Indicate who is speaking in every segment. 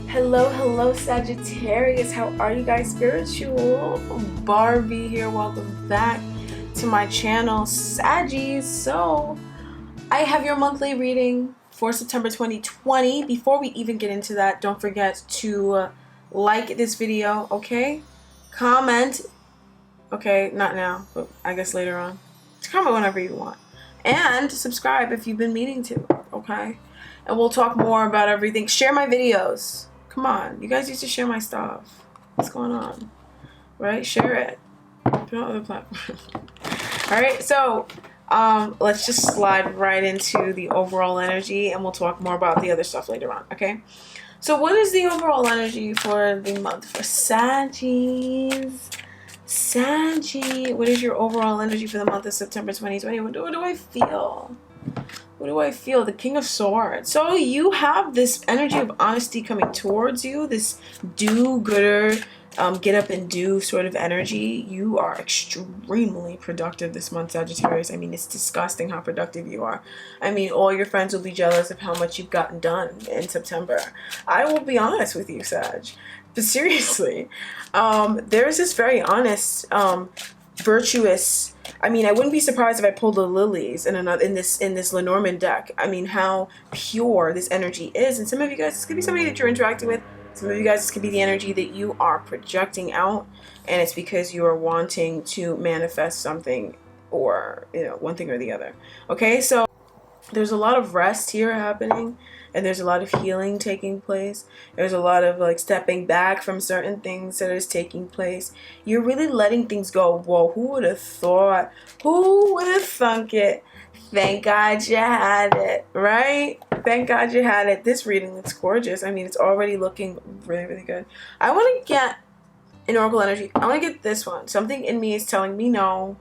Speaker 1: Hello, Sagittarius. How are you guys? Spiritual Barbie here. Welcome back to my channel, Saggies. So, I have your monthly reading for September 2020. Before we even get into that, don't forget to like this video, okay? Comment, okay, not now, but I guess later on. Comment whenever you want. And subscribe if you've been meaning to, okay? And we'll talk more about everything. Share my videos. Come on, you guys used to share my stuff. What's going on? Right? Share it. Put it on other platforms. Alright, so let's just slide right into the overall energy and we'll talk more about the other stuff later on, okay? So what is the overall energy for the month for Saggies? Saggy, what is your overall energy for the month of September 2020? What do I feel? What do I feel? The King of Swords. So you have this energy of honesty coming towards you, this do-gooder, get up and do sort of energy. You are extremely productive this month, Sagittarius. I mean, it's disgusting how productive you are. I mean, all your friends will be jealous of how much you've gotten done in September. I will be honest with you, Sag. But seriously, there's this very honest, virtuous. I mean, I wouldn't be surprised if I pulled the lilies in this Lenormand deck. I mean, how pure this energy is. And some of you guys, this could be somebody that you're interacting with. Some of you guys, this could be the energy that you are projecting out, and it's because you are wanting to manifest something, or one thing or the other. Okay, so there's a lot of rest here happening, and there's a lot of healing taking place. There's a lot of like stepping back from certain things that is taking place. You're really letting things go. Whoa, who would have thought? Who would have thunk it? Thank God you had it, right? Thank God you had it. This reading looks gorgeous. I mean, it's already looking really, really good. I want to get an Oracle energy. I want to get this one. Something in me is telling me no,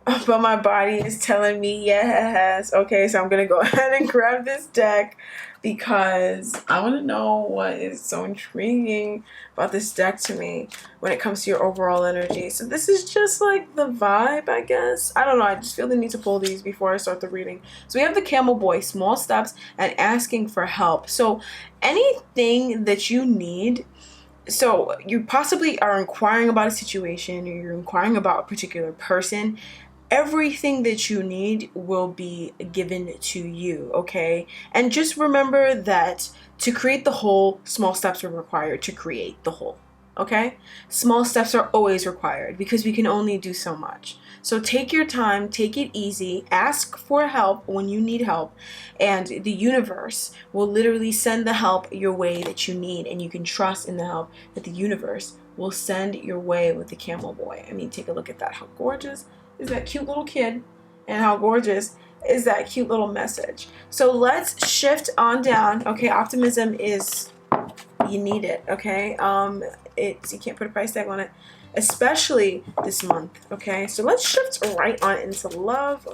Speaker 1: but my body is telling me yes. Okay, so I'm going to go ahead and grab this deck because I want to know what is so intriguing about this deck to me when it comes to your overall energy. So this is just like the vibe, I guess. I don't know. I just feel the need to pull these before I start the reading. So we have the Camel Boy, small steps, and asking for help. So anything that you need. So you possibly are inquiring about a situation, or you're inquiring about a particular person. Everything that you need will be given to you, okay? And just remember that to create the whole, small steps are required to create the whole, okay? Small steps are always required because we can only do so much. So take your time, take it easy, ask for help when you need help, and the universe will literally send the help your way that you need, and you can trust in the help that the universe will send your way with the Camel Boy. I mean, take a look at that. How gorgeous is that cute little kid, and how gorgeous is that cute little message. So let's shift on down. Okay, optimism is, you need it, okay? You can't put a price tag on it, especially this month, okay? So let's shift right on into love.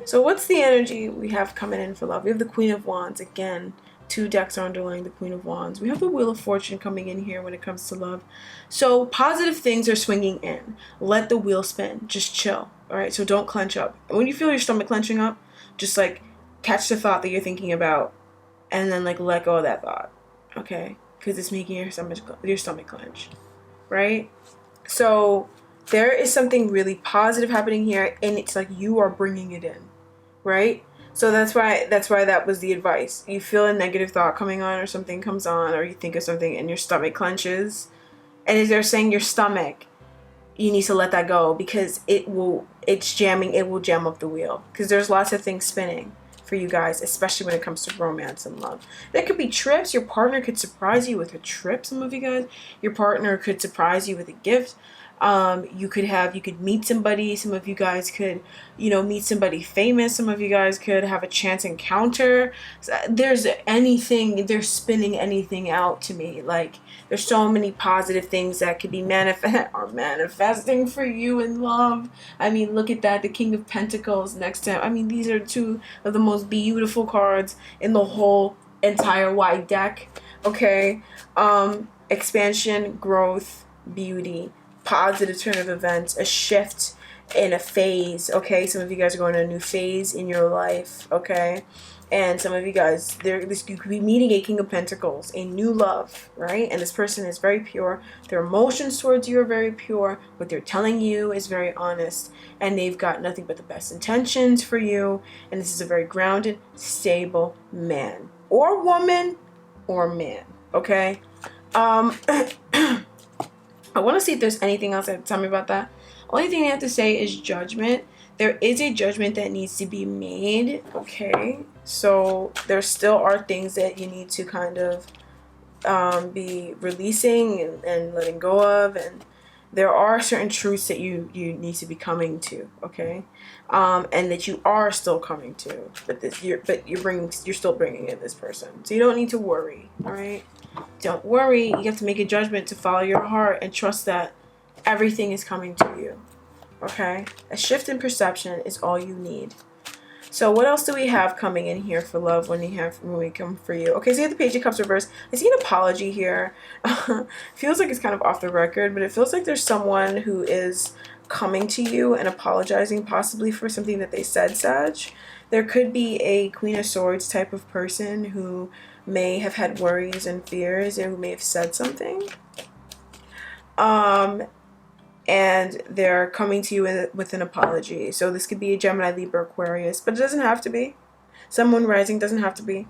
Speaker 1: So what's the energy we have coming in for love? We have the Queen of Wands. Again, two decks are underlying the Queen of Wands. We have the Wheel of Fortune coming in here when it comes to love. So positive things are swinging in. Let the wheel spin. Just chill. All right, so don't clench up. When you feel your stomach clenching up, just like catch the thought that you're thinking about and then like let go of that thought, okay? Because it's making your stomach clench, right? So there is something really positive happening here, and it's like you are bringing it in, right? So that's why that was the advice. You feel a negative thought coming on, or something comes on, or you think of something and your stomach clenches, and as they're saying your stomach, you need to let that go because it will jam up the wheel because there's lots of things spinning for you guys, especially when it comes to romance and love. There could be trips. Your partner could surprise you with a trip. Some of you guys, your partner could surprise you with a gift. You could meet somebody. Some of you guys could, meet somebody famous. Some of you guys could have a chance encounter. They're spinning anything out to me. Like, there's so many positive things that could be manifesting for you in love. I mean, look at that. The King of Pentacles next to him. I mean, these are two of the most beautiful cards in the whole entire wide deck. Okay. Expansion, growth, beauty, positive turn of events, a shift in a phase, okay? Some of you guys are going to a new phase in your life, okay? And some of you guys, you could be meeting a King of Pentacles, a new love, right? And this person is very pure. Their emotions towards you are very pure. What they're telling you is very honest. And they've got nothing but the best intentions for you. And this is a very grounded, stable man. Or woman, or man, okay? I want to see if there's anything else that tell me about that. Only thing I have to say is judgment. There is a judgment that needs to be made, okay? So there still are things that you need to kind of be releasing and letting go of, and there are certain truths that you need to be coming to, okay? And that you are still coming to, but you're still bringing in this person, so you don't need to worry, all right? Don't worry. You have to make a judgment to follow your heart and trust that everything is coming to you. Okay, a shift in perception is all you need. So what else do we have coming in here for love when we come for you? Okay, so you have the Page of Cups reversed. I see an apology here. Feels like it's kind of off the record, but it feels like there's someone who is coming to you and apologizing possibly for something that they said, Sag. There could be a Queen of Swords type of person who may have had worries and fears and who may have said something. And they're coming to you with an apology. So this could be a Gemini, Libra, Aquarius, but it doesn't have to be. Sun, Moon, Rising doesn't have to be.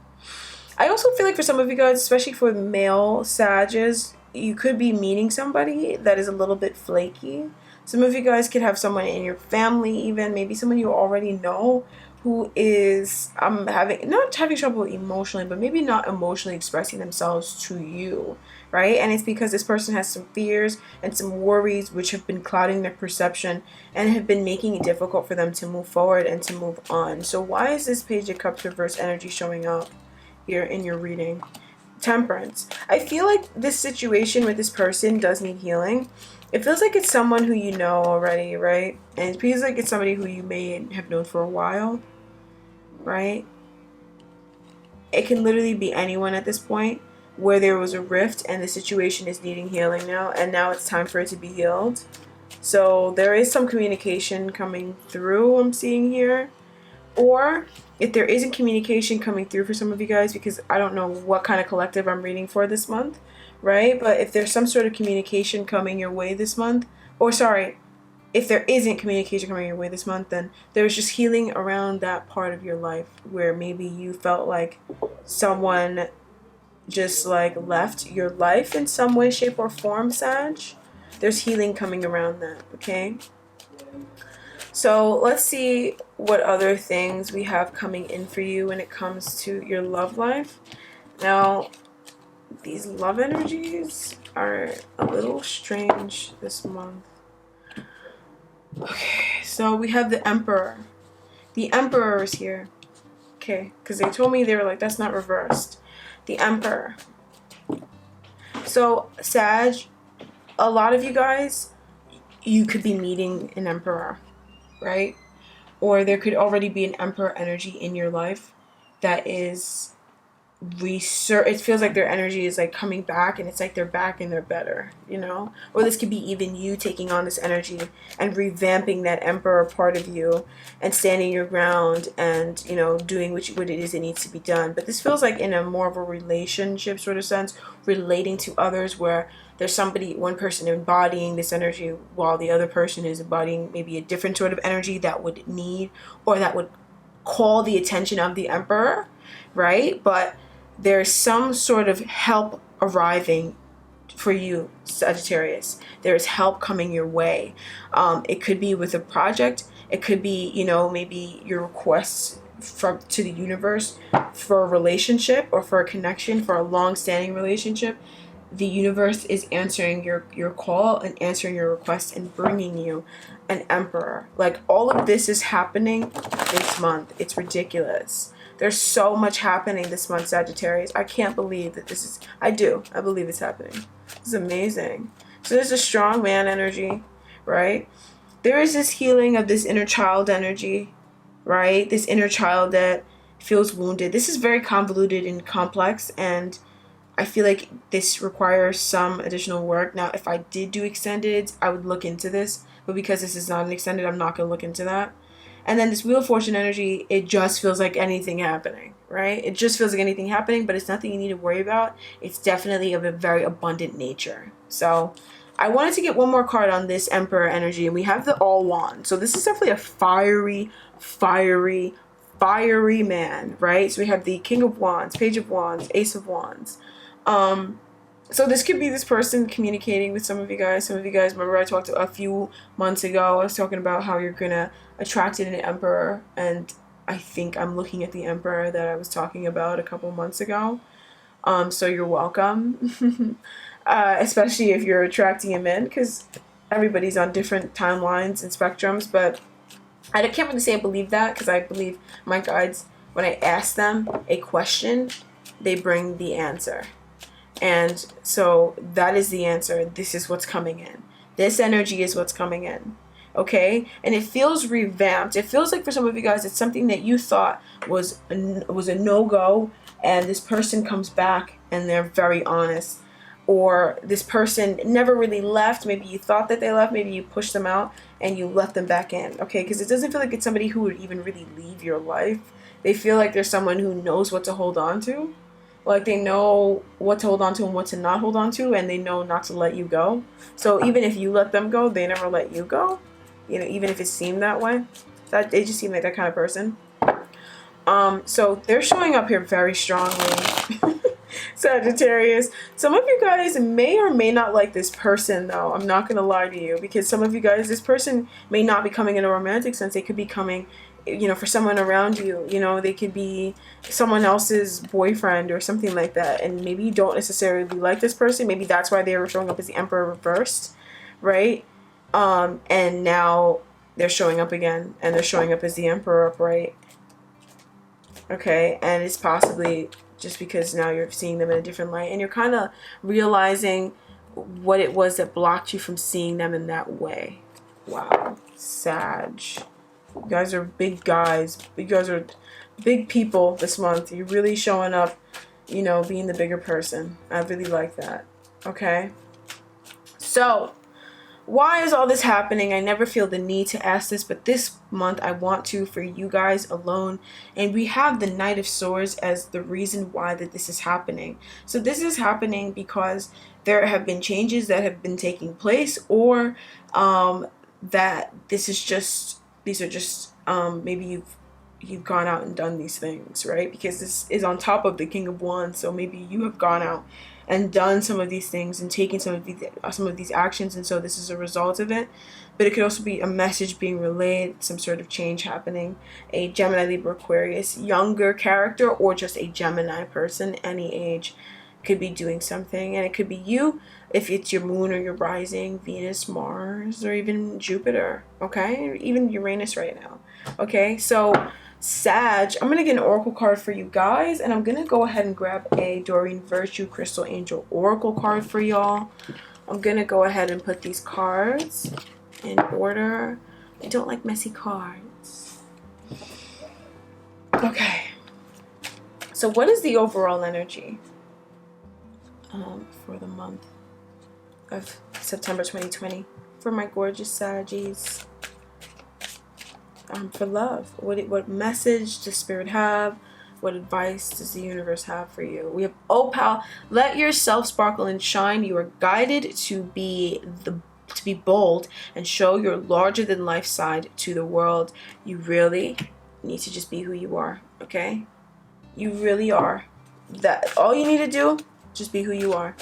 Speaker 1: I also feel like for some of you guys, especially for male Sages, you could be meeting somebody that is a little bit flaky. Some of you guys could have someone in your family, even maybe someone you already know, who is not having trouble emotionally, but maybe not emotionally expressing themselves to you, right? And it's because this person has some fears and some worries which have been clouding their perception and have been making it difficult for them to move forward and to move on. So why is this Page of Cups reverse energy showing up here in your reading? Temperance. I feel like this situation with this person does need healing. It feels like it's someone who you know already, right? And it feels like it's somebody who you may have known for a while, right? It can literally be anyone at this point where there was a rift and the situation is needing healing now, and now it's time for it to be healed. So there is some communication coming through, I'm seeing here. Or if there isn't communication coming through for some of you guys, because I don't know what kind of collective I'm reading for this month, right? But if there's some sort of communication coming your way this month, or sorry, if there isn't communication coming your way this month, then there's just healing around that part of your life where maybe you felt like someone just like left your life in some way, shape, or form, Sag. There's healing coming around that, okay? So let's see what other things we have coming in for you when it comes to your love life. Now, these love energies are a little strange this month. Okay, so we have the Emperor. The Emperor is here. Okay, because they told me, they were like, that's not reversed. The Emperor. So, Sag, a lot of you guys, you could be meeting an Emperor, right? Or there could already be an Emperor energy in your life that is it feels like their energy is like coming back, and it's like they're back and they're better, you know? Or this could be even you taking on this energy and revamping that Emperor part of you and standing your ground and, you know, doing what it is that needs to be done. But this feels like in a more of a relationship sort of sense, relating to others, where there's one person embodying this energy while the other person is embodying maybe a different sort of energy that would need or that would call the attention of the Emperor, right? But there's some sort of help arriving for you, Sagittarius. There's help coming your way. It could be with a project. It could be, you know, maybe your requests to the universe for a relationship or for a connection, for a long-standing relationship. The universe is answering your call and answering your request and bringing you an Emperor. Like, all of this is happening this month. It's ridiculous. There's so much happening this month, Sagittarius. I can't believe that this is... I believe it's happening. It's amazing. So there's a strong man energy, right? There is this healing of this inner child energy, right? This inner child that feels wounded. This is very convoluted and complex, and I feel like this requires some additional work. Now, if I did do extended, I would look into this, but because this is not an extended, I'm not going to look into that. And then this Wheel of Fortune energy, it just feels like anything happening, right? It just feels like anything happening, but it's nothing you need to worry about. It's definitely of a very abundant nature. So I wanted to get one more card on this Emperor energy, and we have the All Wand. So this is definitely a fiery, fiery, fiery man, right? So we have the King of Wands, Page of Wands, Ace of Wands. So this could be this person communicating with some of you guys. Some of you guys remember I talked a few months ago, I was talking about how you're gonna attract an Emperor, and I think I'm looking at the Emperor that I was talking about a couple months ago. So you're welcome. Especially if you're attracting him in, because everybody's on different timelines and spectrums. But I can't really say I believe that, because I believe my guides, when I ask them a question, they bring the answer. And so that is the answer. This is what's coming in. This energy is what's coming in. Okay? And it feels revamped. It feels like for some of you guys, it's something that you thought was a no-go, and this person comes back and they're very honest. Or this person never really left. Maybe you thought that they left. Maybe you pushed them out and you let them back in. Okay? Because it doesn't feel like it's somebody who would even really leave your life. They feel like there's someone who knows what to hold on to. Like they know what to hold on to and what to not hold on to, and they know not to let you go. So even if you let them go, they never let you go. You know, even if it seemed that way. That they just seem like that kind of person. So they're showing up here very strongly. Sagittarius. Some of you guys may or may not like this person, though. I'm not gonna lie to you, because some of you guys, this person may not be coming in a romantic sense. They could be coming, you know, for someone around you. You know, they could be someone else's boyfriend or something like that, and maybe you don't necessarily like this person. Maybe that's why they were showing up as the Emperor reversed, right? And now they're showing up again, and they're showing up as the Emperor upright. Okay, and it's possibly just because now you're seeing them in a different light, and you're kind of realizing what it was that blocked you from seeing them in that way. Wow, Sag. You guys are big guys. You guys are big people this month. You're really showing up, you know, being the bigger person. I really like that. Okay? So, why is all this happening? I never feel the need to ask this, but this month I want to for you guys alone. And we have the Knight of Swords as the reason why that this is happening. So this is happening because there have been changes that have been taking place, or that this is just, these are just maybe you've gone out and done these things, right? Because this is on top of the King of Wands, so maybe you have gone out and done some of these things and taken some of these actions, and so this is a result of it. But it could also be a message being relayed, some sort of change happening. A Gemini, Libra, Aquarius, younger character, or just a Gemini person, any age, could be doing something. And it could be you, if it's your moon or your rising, Venus, Mars, or even Jupiter, okay? Or even Uranus right now, okay? So Sag, I'm going to get an oracle card for you guys, and I'm going to go ahead and grab a Doreen Virtue Crystal Angel oracle card for y'all. I'm going to go ahead and put these cards in order. I don't like messy cards. Okay. So what is the overall energy for the month of September 2020 for my gorgeous Saggies? For love, what message does Spirit have? What advice does the universe have for you? We have Opal. Let yourself sparkle and shine. You are guided to be bold and show your larger than life side to the world. You really need to just be who you are. Okay, you really are. That all you need to do, just be who you are.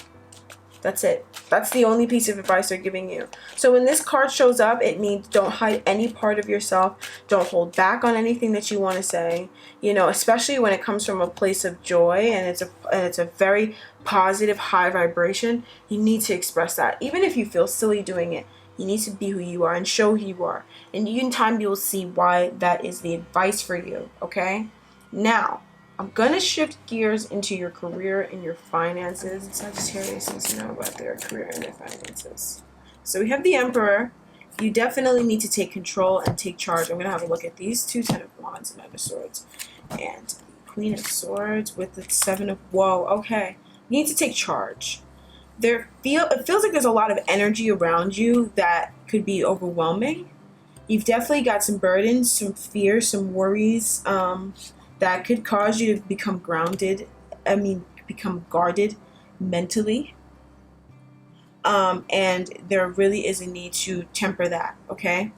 Speaker 1: That's it. That's the only piece of advice they're giving you. So when this card shows up, it means don't hide any part of yourself. Don't hold back on anything that you want to say. You know, especially when it comes from a place of joy and it's a very positive, high vibration. You need to express that. Even if you feel silly doing it, you need to be who you are and show who you are. And in time, you'll see why that is the advice for you. Okay? Now, I'm going to shift gears into your career and your finances. Sagittarius needs to know about their career and their finances. So we have the Emperor. You definitely need to take control and take charge. I'm going to have a look at these two, Ten of Wands and Knight of Swords. And Queen of Swords with the Seven of... Whoa, okay. You need to take charge. It feels like there's a lot of energy around you that could be overwhelming. You've definitely got some burdens, some fears, some worries, that could cause you to become grounded, become guarded mentally. And there really is a need to temper that, okay?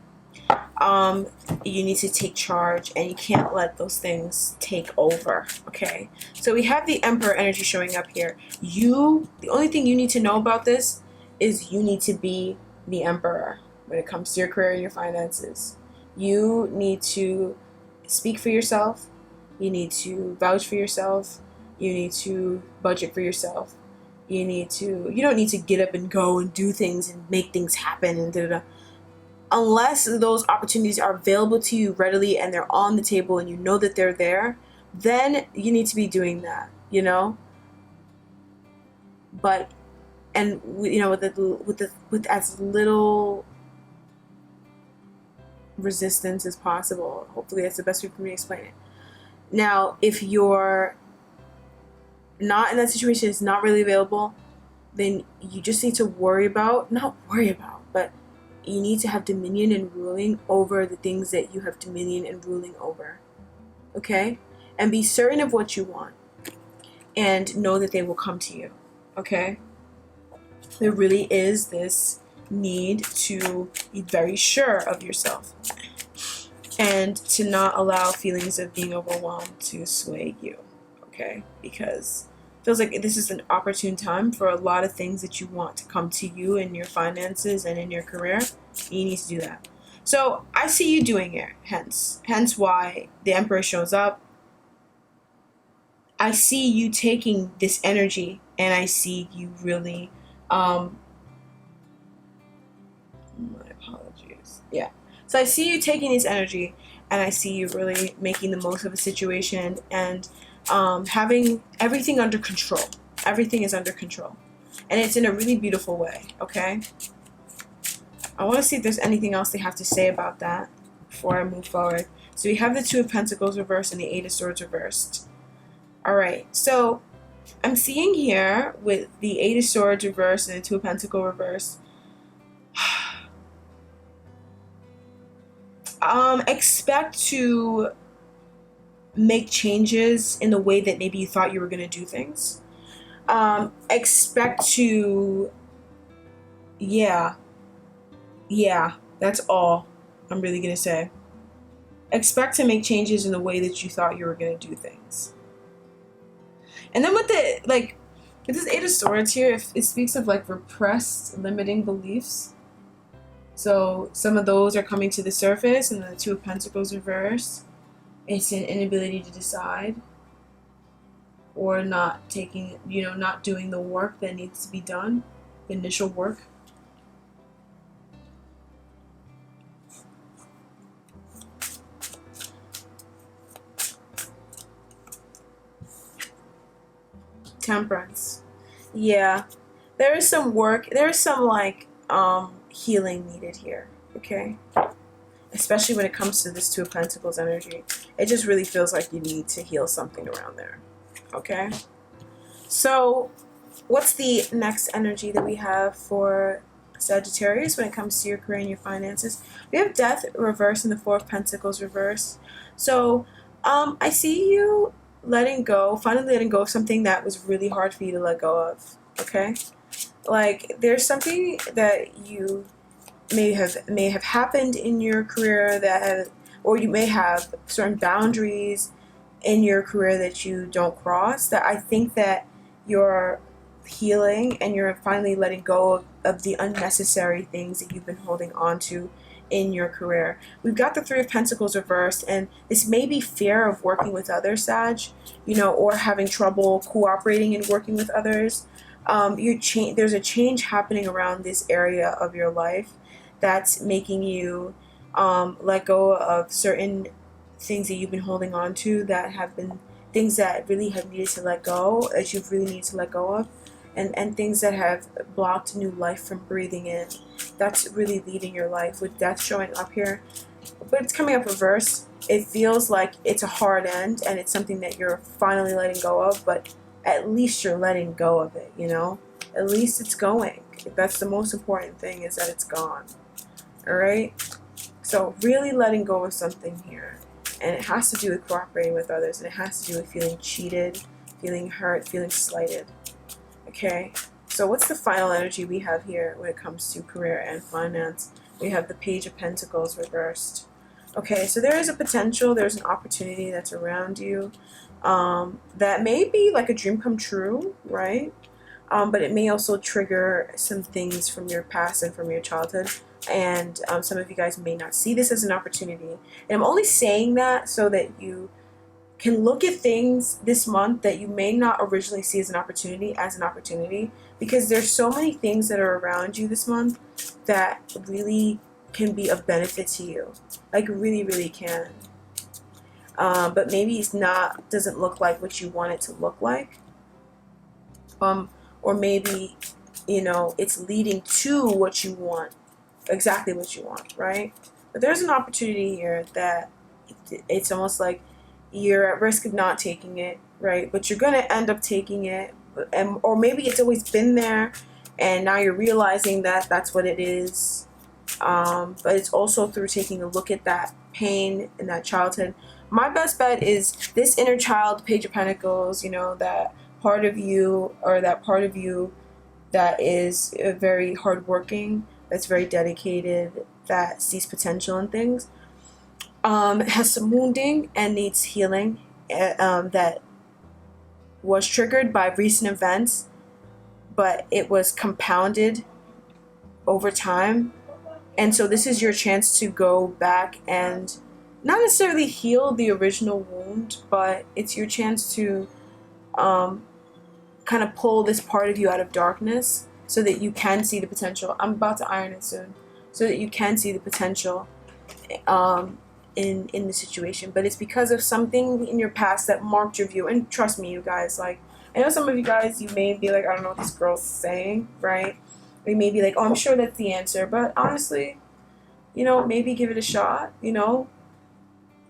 Speaker 1: You need to take charge, and you can't let those things take over, okay? So we have the Emperor energy showing up here. The only thing you need to know about this is you need to be the Emperor when it comes to your career and your finances. You need to speak for yourself. You need to vouch for yourself. You need to budget for yourself. You don't need to get up and go and do things and make things happen and da-da-da. Unless those opportunities are available to you readily and they're on the table and you know that they're there, then you need to be doing that, you know? But, and you know, with as little resistance as possible. Hopefully that's the best way for me to explain it. Now, if you're not in that situation, it's not really available, then you just need to but you need to have dominion and ruling over the things that you have dominion and ruling over. Okay? And be certain of what you want. And know that they will come to you. Okay? There really is this need to be very sure of yourself. And to not allow feelings of being overwhelmed to sway you. Okay? Because it feels like this is an opportune time for a lot of things that you want to come to you in your finances and in your career. You need to do that. So I see you doing it, hence why the Emperor shows up. I see you taking this energy, and I see you really, my apologies. Yeah. So I see you taking this energy, and I see you really making the most of a situation and having everything under control. Everything is under control. And it's in a really beautiful way, okay? I want to see if there's anything else they have to say about that before I move forward. So we have the Two of Pentacles reversed and the Eight of Swords reversed. Alright, so I'm seeing here with the Eight of Swords reversed and the Two of Pentacles reversed, expect to make changes in the way that maybe you thought you were going to do things. Expect to, yeah, that's all I'm really going to say. Expect to make changes in the way that you thought you were going to do things. And then with with this Eight of Swords here, it speaks of like repressed, limiting beliefs. So some of those are coming to the surface, and the Two of Pentacles reversed. It's an inability to decide, or not doing the work that needs to be done, the initial work. Temperance. Yeah. There is some work, there is some healing needed here, okay? Especially when it comes to this Two of Pentacles energy. It just really feels like you need to heal something around there, okay? So, what's the next energy that we have for Sagittarius when it comes to your career and your finances? We have Death reversed and the Four of Pentacles reversed. So, I see you finally letting go of something that was really hard for you to let go of, okay? Like, there's something that you may have happened in your career or you may have certain boundaries in your career that you don't cross, that I think that you're healing and you're finally letting go of the unnecessary things that you've been holding on to in your career. We've got the Three of Pentacles reversed, and this may be fear of working with others, Sag, or having trouble cooperating and working with others. There's a change happening around this area of your life that's making you let go of certain things that you've been holding on to, that have been things that really have needed to let go, that you've really needed to let go of, and things that have blocked new life from breathing in. That's really leading your life with Death showing up here. But it's coming up reverse. It feels like it's a hard end and it's something that you're finally letting go of, but at least you're letting go of it, At least it's going. That's the most important thing, is that it's gone. Alright? So really letting go of something here. And it has to do with cooperating with others, and it has to do with feeling cheated, feeling hurt, feeling slighted. Okay, so what's the final energy we have here when it comes to career and finance? We have the Page of Pentacles reversed. Okay, so there is a potential, there's an opportunity that's around you that may be like a dream come true, right? But it may also trigger some things from your past and from your childhood. And some of you guys may not see this as an opportunity. And I'm only saying that so that you can look at things this month that you may not originally see as an opportunity, because there's so many things that are around you this month that really can be of benefit to you, like really, really can. But maybe doesn't look like what you want it to look like, or maybe, you know, it's leading to what you want, exactly what you want, right? But there's an opportunity here that it's almost like you're at risk of not taking it, right? But you're going to end up taking it, or maybe it's always been there and now you're realizing that that's what it is. But it's also through taking a look at that pain in that childhood. My best bet is this inner child, Page of Pentacles, you know, that part of you, or that part of you that is very hardworking, that's very dedicated, that sees potential in things. Has some wounding and needs healing that was triggered by recent events, but it was compounded over time. And so this is your chance to go back and not necessarily heal the original wound, but it's your chance to kind of pull this part of you out of darkness so that you can see the potential. I'm about to iron it soon. So that you can see the potential in the situation. But it's because of something in your past that marked your view. And trust me, you guys, like, I know some of you guys, you may be like, I don't know what this girl's saying, right? Or you may be like, oh, I'm sure that's the answer. But honestly, you know, maybe give it a shot, you know.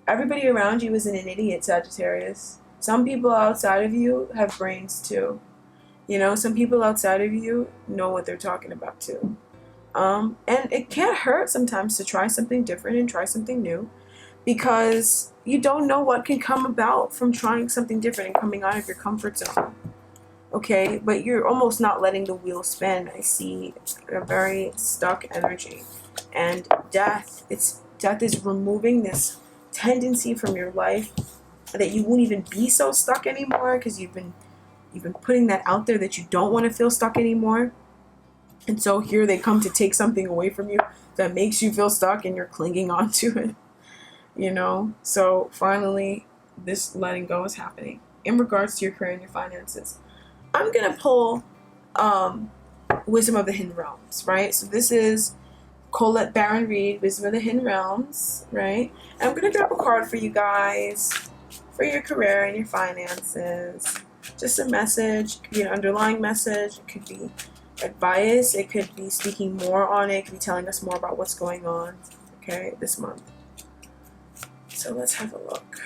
Speaker 1: Everybody around you isn't an idiot, Sagittarius. Some people outside of you have brains too. You know, some people outside of you know what they're talking about too. And it can't hurt sometimes to try something different and try something new, because you don't know what can come about from trying something different and coming out of your comfort zone. Okay, but you're almost not letting the wheel spin. I see a very stuck energy. And death is removing this tendency from your life that you won't even be so stuck anymore, because you've been putting that out there that you don't want to feel stuck anymore. And so here they come to take something away from you that makes you feel stuck, and you're clinging on to it, you know. So finally this letting go is happening in regards to your career and your finances. I'm gonna pull Wisdom of the Hidden Realms, right? So this is Colette Baron Reed, Wisdom of the Hidden Realms, right? And I'm gonna drop a card for you guys for your career and your finances. Just a message. It could be an underlying message. It could be advice. It could be speaking more on it. It could be telling us more about what's going on, okay, this month. So let's have a look.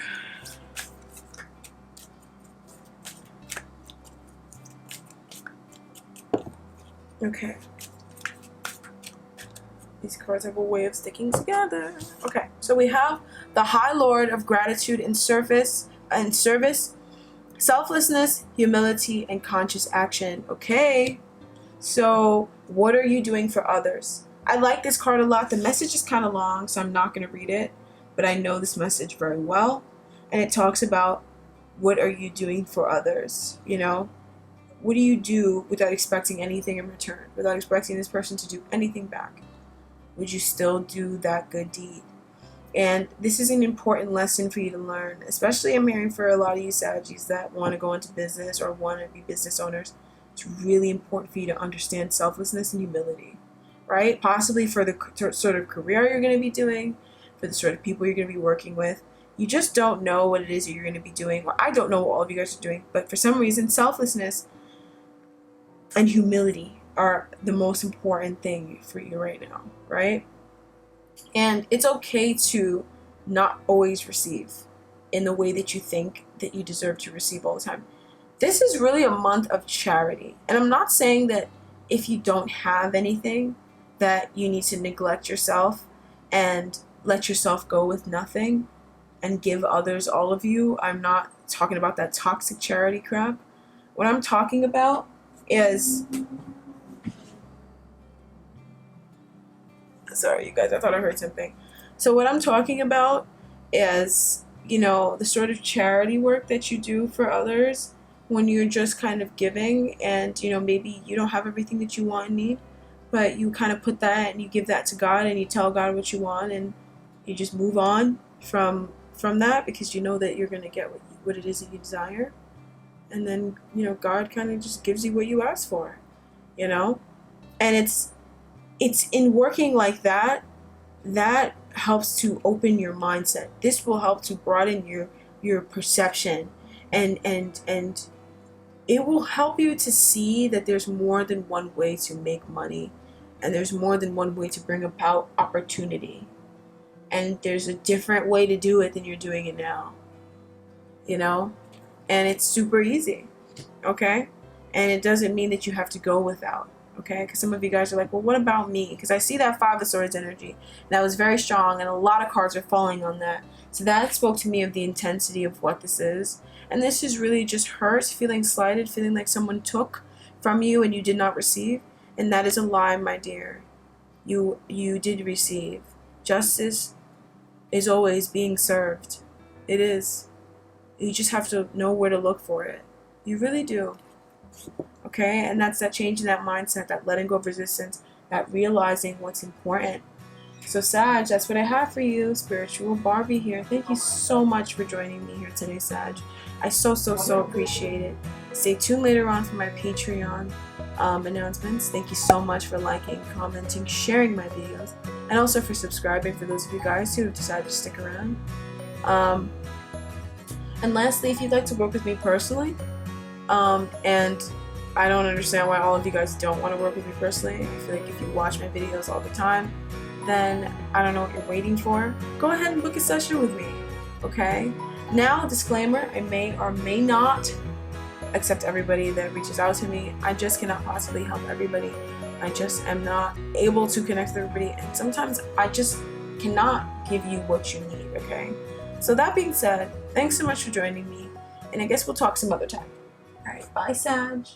Speaker 1: Okay. These cards have a way of sticking together. Okay, so we have the High Lord of Gratitude and Service, selflessness, humility, and conscious action. Okay, so what are you doing for others? I like this card a lot. The message is kind of long, so I'm not going to read it, but I know this message very well. And it talks about what are you doing for others, you know? What do you do without expecting anything in return, without expecting this person to do anything back? Would you still do that good deed? And this is an important lesson for you to learn, especially I'm hearing for a lot of you Saggies that want to go into business or want to be business owners. It's really important for you to understand selflessness and humility, right? Possibly for the sort of career you're going to be doing, for the sort of people you're going to be working with. You just don't know what it is that you're going to be doing, or I don't know what all of you guys are doing, but for some reason, selflessness and humility are the most important thing for you right now, right? And it's okay to not always receive in the way that you think that you deserve to receive all the time. This is really a month of charity. And I'm not saying that if you don't have anything that you need to neglect yourself and let yourself go with nothing. and give others all of you. I'm not talking about that toxic charity crap. What I'm talking about is, sorry you guys, I thought I heard something. So what I'm talking about is, you know, the sort of charity work that you do for others when you're just kind of giving, and, you know, maybe you don't have everything that you want and need, but you kind of put that and you give that to God, and you tell God what you want, and you just move on from that, because you know that you're going to get what it is that you desire. And then, you know, God kind of just gives you what you ask for, you know? And it's in working like that that helps to open your mindset. This will help to broaden your perception, and it will help you to see that there's more than one way to make money, and there's more than one way to bring about opportunity, and there's a different way to do it than you're doing it now, you know? And it's super easy, okay? And it doesn't mean that you have to go without, okay? Because some of you guys are like, well, what about me? Because I see that Five of Swords energy. That was very strong, and a lot of cards are falling on that. So that spoke to me of the intensity of what this is. And this is really just hurt, feeling slighted, feeling like someone took from you and you did not receive. And that is a lie, my dear. You did receive. Justice is always being served. It is. You just have to know where to look for it. You really do. Okay? And that's that change in that mindset, that letting go of resistance, that realizing what's important. So Sag, that's what I have for you. Spiritual Barbie here. Thank you so much for joining me here today, Sag. I so appreciate it. Stay tuned later on for my Patreon announcements. Thank you so much for liking, commenting, sharing my videos, and also for subscribing for those of you guys who decided to stick around. And lastly, if you'd like to work with me personally, and I don't understand why all of you guys don't want to work with me personally. I feel like if you watch my videos all the time, then I don't know what you're waiting for. Go ahead and book a session with me, okay? Now, disclaimer, I may or may not accept everybody that reaches out to me. I just cannot possibly help everybody. I just am not able to connect with everybody, and sometimes I just cannot give you what you need, okay? So that being said, thanks so much for joining me, and I guess we'll talk some other time. Alright, bye, Sag.